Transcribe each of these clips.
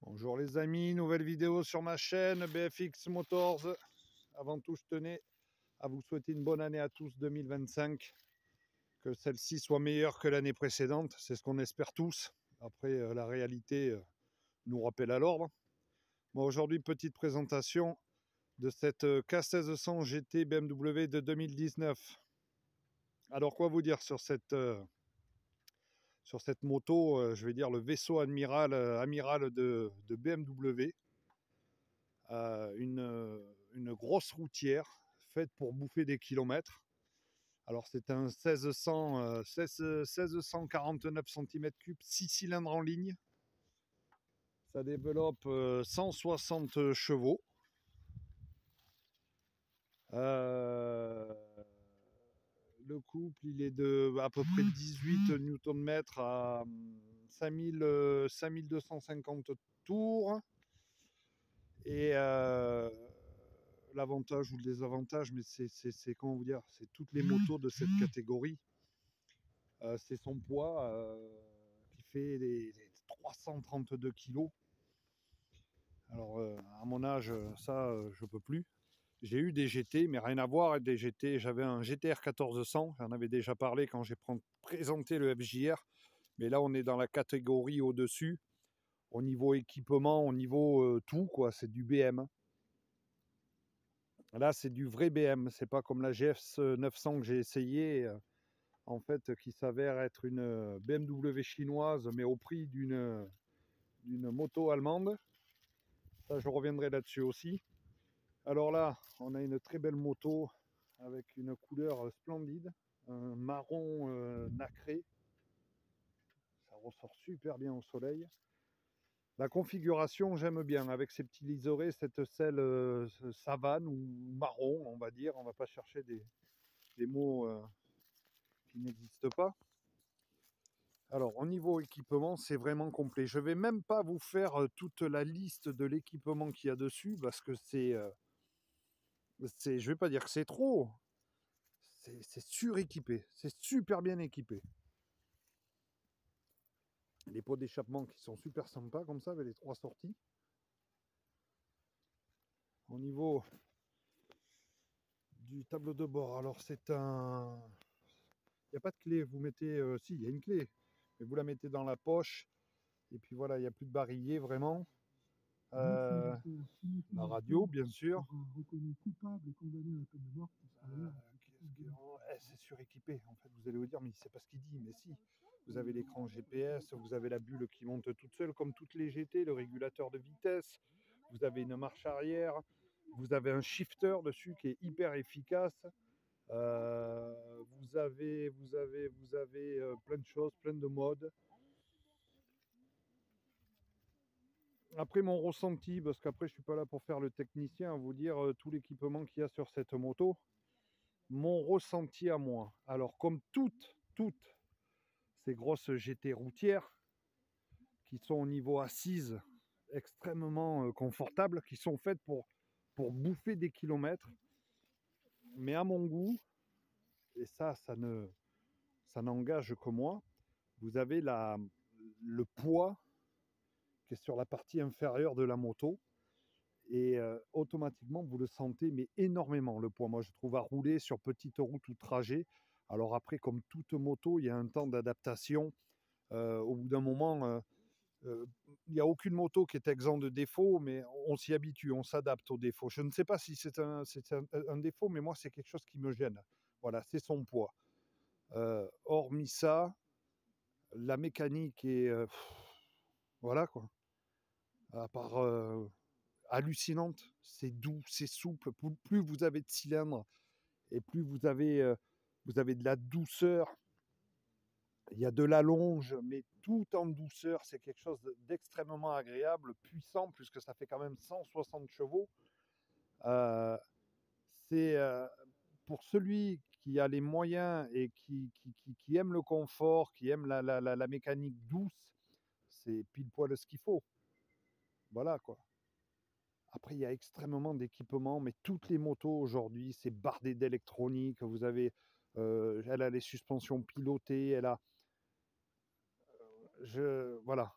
Bonjour les amis, nouvelle vidéo sur ma chaîne BFX Motors. Avant tout, je tenais à vous souhaiter une bonne année à tous 2025. Que celle-ci soit meilleure que l'année précédente, c'est ce qu'on espère tous. Après, la réalité nous rappelle à l'ordre. Bon, aujourd'hui, petite présentation de cette K1600 GT BMW de 2019. Alors, quoi vous dire sur cette moto, je vais dire le vaisseau amiral de BMW. Une grosse routière faite pour bouffer des kilomètres. Alors c'est un 1649 cm3, 6 cylindres en ligne. Ça développe 160 chevaux. Le couple, il est de à peu près 18 Nm à 5250 tours. Et l'avantage ou le désavantage, mais c'est comment vous dire, c'est toutes les motos de cette catégorie. C'est son poids qui fait les 332 kg. Alors à mon âge, ça je peux plus. J'ai eu des GT, mais rien à voir avec des GT. J'avais un GTR 1400, j'en avais déjà parlé quand j'ai présenté le FJR. Mais là, on est dans la catégorie au-dessus. Au niveau équipement, au niveau tout, quoi. C'est du BM. Là, c'est du vrai BM. C'est pas comme la GS 900 que j'ai essayé, en fait, qui s'avère être une BMW chinoise, mais au prix d'une moto allemande. Ça, je reviendrai là-dessus aussi. Alors là, on a une très belle moto avec une couleur splendide, un marron nacré. Ça ressort super bien au soleil. La configuration, j'aime bien, avec ces petits liserés, cette selle savane ou marron, on va dire. On va pas chercher des mots qui n'existent pas. Alors, au niveau équipement, c'est vraiment complet. Je vais même pas vous faire toute la liste de l'équipement qu'il y a dessus, parce que je vais pas dire que c'est trop. C'est suréquipé, c'est super bien équipé. Les pots d'échappement qui sont super sympas comme ça, avec les 3 sorties. Au niveau du tableau de bord, alors c'est un... Il n'y a pas de clé, vous mettez... si, il y a une clé, mais vous la mettez dans la poche. Et puis voilà, il n'y a plus de barillet vraiment. La radio, bien sûr. C'est suréquipé. En fait, vous allez vous dire, mais c'est pas ce qu'il dit. Mais si, vous avez l'écran GPS, vous avez la bulle qui monte toute seule, comme toutes les GT, le régulateur de vitesse. Vous avez une marche arrière. Vous avez un shifter dessus qui est hyper efficace. Vous avez plein de choses, plein de modes. Après mon ressenti, parce qu'après je suis pas là pour faire le technicien, à vous dire tout l'équipement qu'il y a sur cette moto, mon ressenti à moi. Alors comme toutes ces grosses GT routières qui sont au niveau assise extrêmement confortables, qui sont faites pour bouffer des kilomètres, mais à mon goût, et ça n'engage que moi, vous avez le poids qui est sur la partie inférieure de la moto. Et automatiquement vous le sentez mais énormément le poids. Moi je trouve à rouler sur petite route ou trajet, alors après comme toute moto il y a un temps d'adaptation, au bout d'un moment il n'y a aucune moto qui est exempt de défauts, mais on s'y habitue, on s'adapte aux défauts. Je ne sais pas si c'est un défaut, mais moi c'est quelque chose qui me gêne. Voilà, c'est son poids. Hormis ça, la mécanique est voilà quoi, à part hallucinante, c'est doux, c'est souple. Plus vous avez de cylindres et plus vous avez de la douceur. Il y a de la longe, mais tout en douceur. C'est quelque chose d'extrêmement agréable, puissant, puisque ça fait quand même 160 chevaux. C'est pour celui qui a les moyens et qui aime le confort, qui aime la mécanique douce, c'est pile poil ce qu'il faut. Voilà quoi. Après, il y a extrêmement d'équipements, mais toutes les motos aujourd'hui, c'est bardé d'électronique. Vous avez, elle a les suspensions pilotées, elle a, voilà.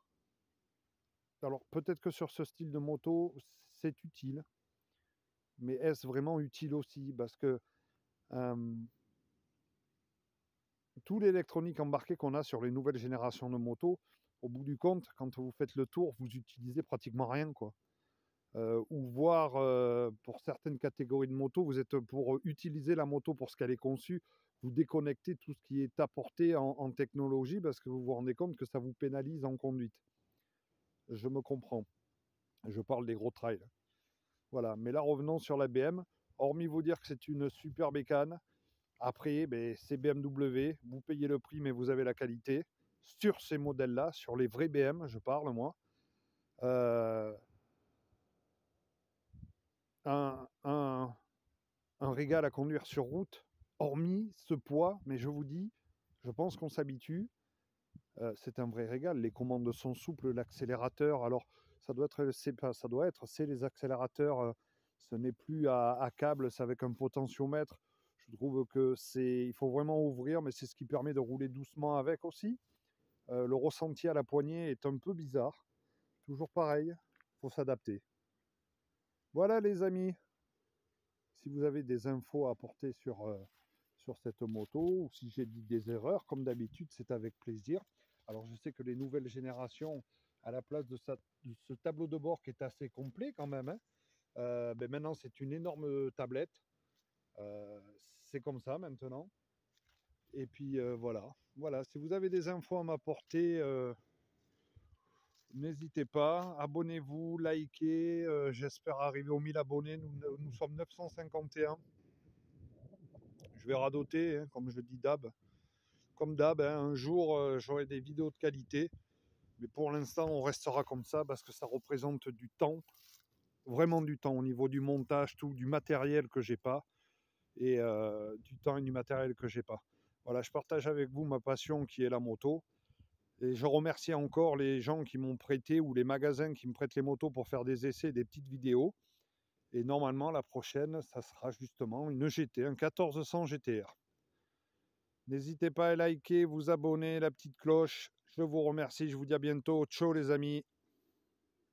Alors peut-être que sur ce style de moto, c'est utile, mais est-ce vraiment utile aussi? Parce que tout l'électronique embarquée qu'on a sur les nouvelles générations de motos, au bout du compte, quand vous faites le tour, vous utilisez pratiquement rien, quoi. Ou voire, pour certaines catégories de motos, vous êtes pour utiliser la moto pour ce qu'elle est conçue, vous déconnectez tout ce qui est apporté en technologie parce que vous vous rendez compte que ça vous pénalise en conduite. Je me comprends. Je parle des gros trails. Voilà, mais là revenons sur la BM. Hormis vous dire que c'est une super bécane, après, ben, c'est BMW, vous payez le prix, mais vous avez la qualité. Sur ces modèles-là, sur les vrais BM, je parle moi. Euh, un, un, un régal à conduire sur route, hormis ce poids, mais je vous dis, je pense qu'on s'habitue. C'est un vrai régal. Les commandes sont souples, l'accélérateur, alors ça doit être, c'est les accélérateurs, ce n'est plus à câble, c'est avec un potentiomètre. Je trouve que il faut vraiment ouvrir, mais c'est ce qui permet de rouler doucement avec aussi. Le ressenti à la poignée est un peu bizarre. Toujours pareil, il faut s'adapter. Voilà les amis, si vous avez des infos à apporter sur cette moto, ou si j'ai dit des erreurs, comme d'habitude, c'est avec plaisir. Alors je sais que les nouvelles générations, à la place de ce tableau de bord qui est assez complet quand même, hein, ben maintenant c'est une énorme tablette. Euh, c'est comme ça maintenant. Et puis voilà. Voilà, si vous avez des infos à m'apporter, n'hésitez pas, abonnez-vous, likez. J'espère arriver aux 1000 abonnés. Nous sommes 951. Je vais radoter, hein, comme je dis d'hab. Comme d'hab, hein, un jour, j'aurai des vidéos de qualité. Mais pour l'instant, on restera comme ça parce que ça représente du temps, vraiment du temps au niveau du montage, tout, du matériel que j'ai pas. Et du temps et du matériel que j'ai pas. Voilà, je partage avec vous ma passion qui est la moto. Et je remercie encore les gens qui m'ont prêté ou les magasins qui me prêtent les motos pour faire des essais, des petites vidéos. Et normalement, la prochaine, ça sera justement une GT, un 1400 GTR. N'hésitez pas à liker, vous abonner, la petite cloche. Je vous remercie, je vous dis à bientôt. Ciao les amis.